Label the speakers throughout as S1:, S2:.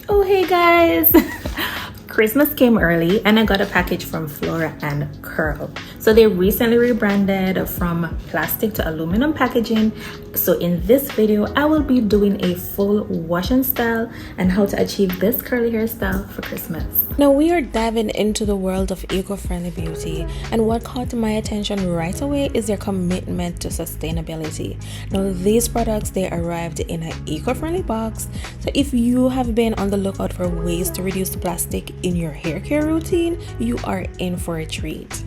S1: Oh hey guys! Christmas came early and I got a package from Flora and Curl. So they recently rebranded from plastic to aluminum packaging. So in this video, I will be doing a full wash and style and how to achieve this curly hairstyle for Christmas. Now we are diving into the world of eco-friendly beauty, and what caught my attention right away is their commitment to sustainability. Now these products, they arrived in an eco-friendly box. So if you have been on the lookout for ways to reduce plastic in your hair care routine, you are in for a treat.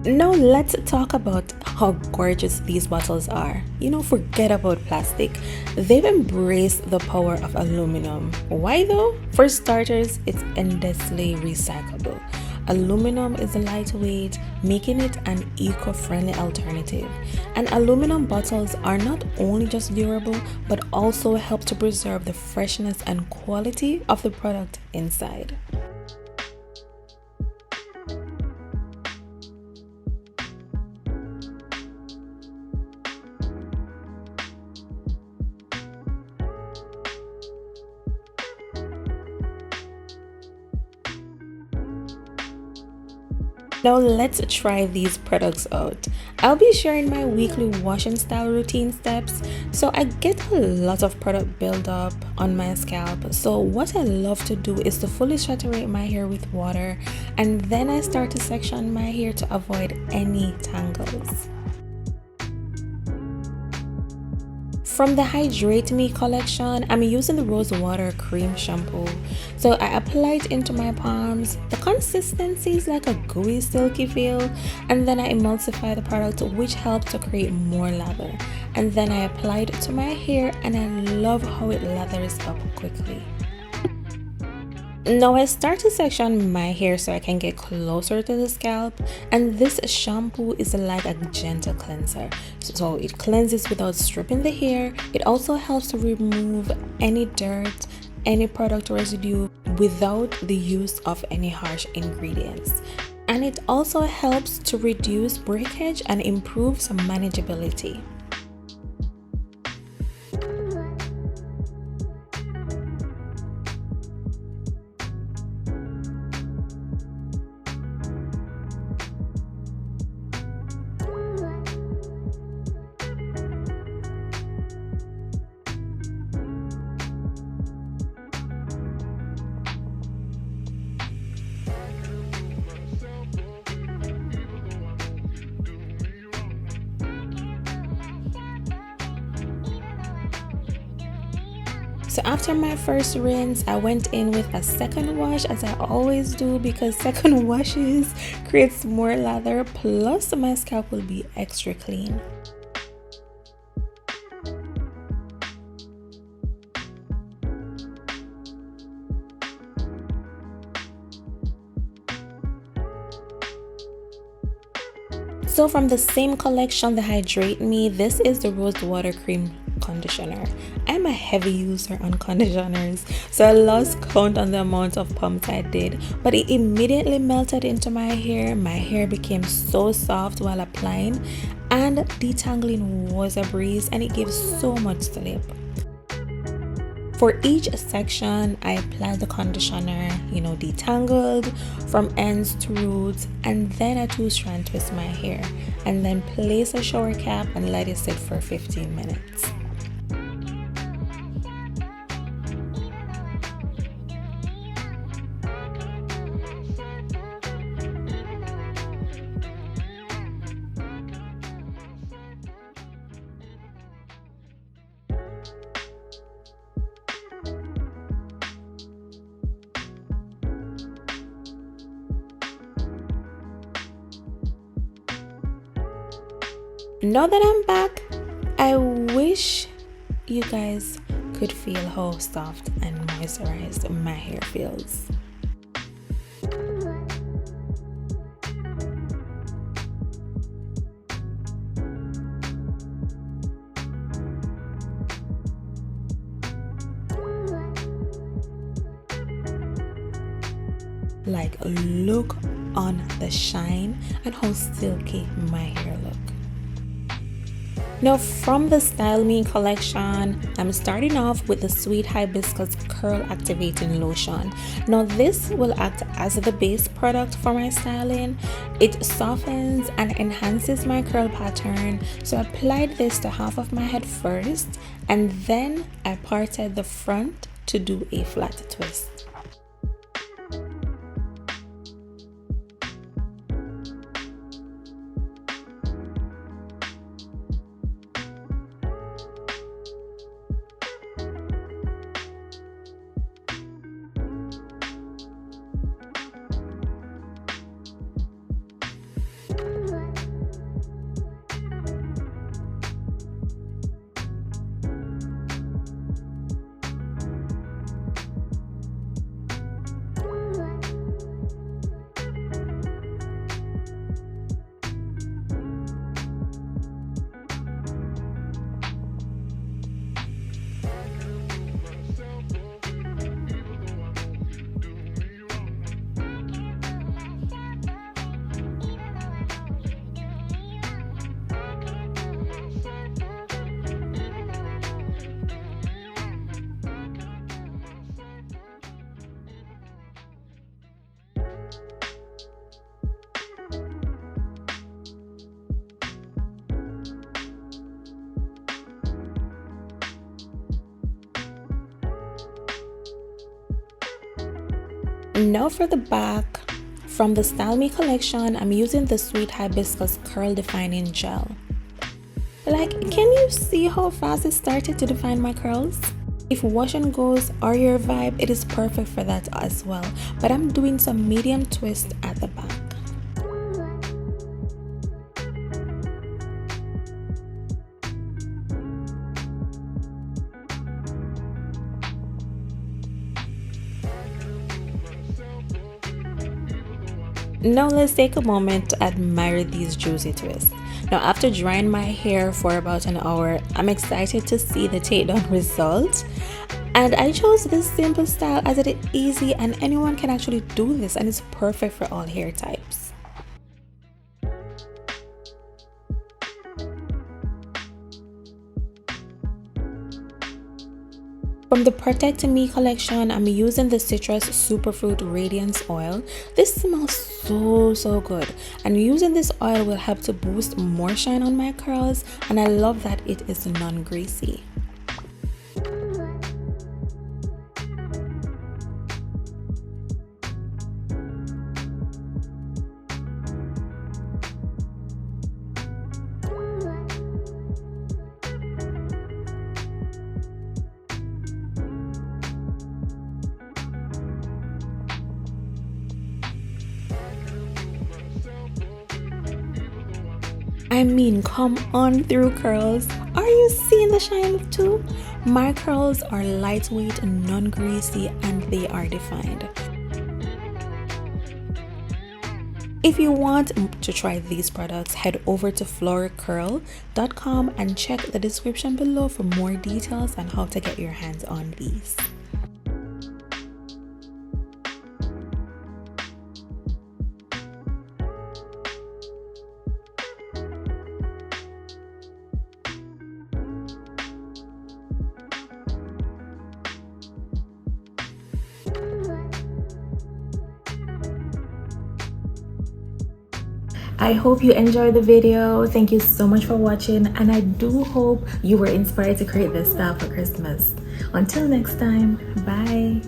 S1: Now let's talk about how gorgeous these bottles are. Forget about plastic. They've embraced the power of aluminum. Why though? For starters, it's endlessly recyclable. Aluminum is lightweight, making it an eco-friendly alternative. And aluminum bottles are not only just durable, but also help to preserve the freshness and quality of the product inside. Now let's try these products out. I'll be sharing my weekly wash and style routine steps. So I get a lot of product buildup on my scalp. So what I love to do is to fully saturate my hair with water, and then I start to section my hair to avoid any tangles. From the Hydrate Me Collection, I'm using the Rose Water Cream Shampoo. So I apply it into my palms. The consistency is like a gooey, silky feel. And then I emulsify the product, which helps to create more lather. And then I apply it to my hair, and I love how it lathers up quickly. Now I start to section my hair so I can get closer to the scalp, and this shampoo is like a gentle cleanser. So it cleanses without stripping the hair. It also helps to remove any dirt, any product residue without the use of any harsh ingredients. And it also helps to reduce breakage and improves manageability. So after my first rinse, I went in with a second wash, as I always do, because second washes creates more lather, plus my scalp will be extra clean. So from the same collection, the Hydrate Me, this is the Rose Water Cream Conditioner. I'm a heavy user on conditioners, so I lost count on the amount of pumps I did, but it immediately melted into my hair. My hair became so soft while applying, and detangling was a breeze, and it gives so much slip. For each section, I applied the conditioner, detangled from ends to roots, and then I 2-strand twist my hair, and then place a shower cap and let it sit for 15 minutes. Now that I'm back, I wish you guys could feel how soft and moisturized my hair feels. Like, look on the shine and how silky my hair look. Now from the Style Me collection, I'm starting off with the Sweet Hibiscus Curl Activating Lotion. Now this will act as the base product for my styling. It softens and enhances my curl pattern. So I applied this to half of my head first, and then I parted the front to do a flat twist. Now for the back, from the Style Me collection, I'm using the Sweet Hibiscus Curl Defining Gel. Like, can you see how fast it started to define my curls? If wash and goes are your vibe, it is perfect for that as well. But I'm doing some medium twist at the back. Now let's take a moment to admire these juicy twists. Now after drying my hair for about an hour, I'm excited to see the takedown result. And I chose this simple style as it is easy and anyone can actually do this, and it's perfect for all hair types. From the Protect Me collection, I'm using the Citrus Superfruit Radiance Oil. This smells so good, and using this oil will help to boost more shine on my curls, and I love that it is non-greasy. I mean, come on through, curls. Are you seeing the shine too? My curls are lightweight, non-greasy, and they are defined. If you want to try these products, head over to floracurl.com and check the description below for more details on how to get your hands on these. I hope you enjoyed the video. Thank you so much for watching, and I do hope you were inspired to create this style for Christmas. Until next time, bye.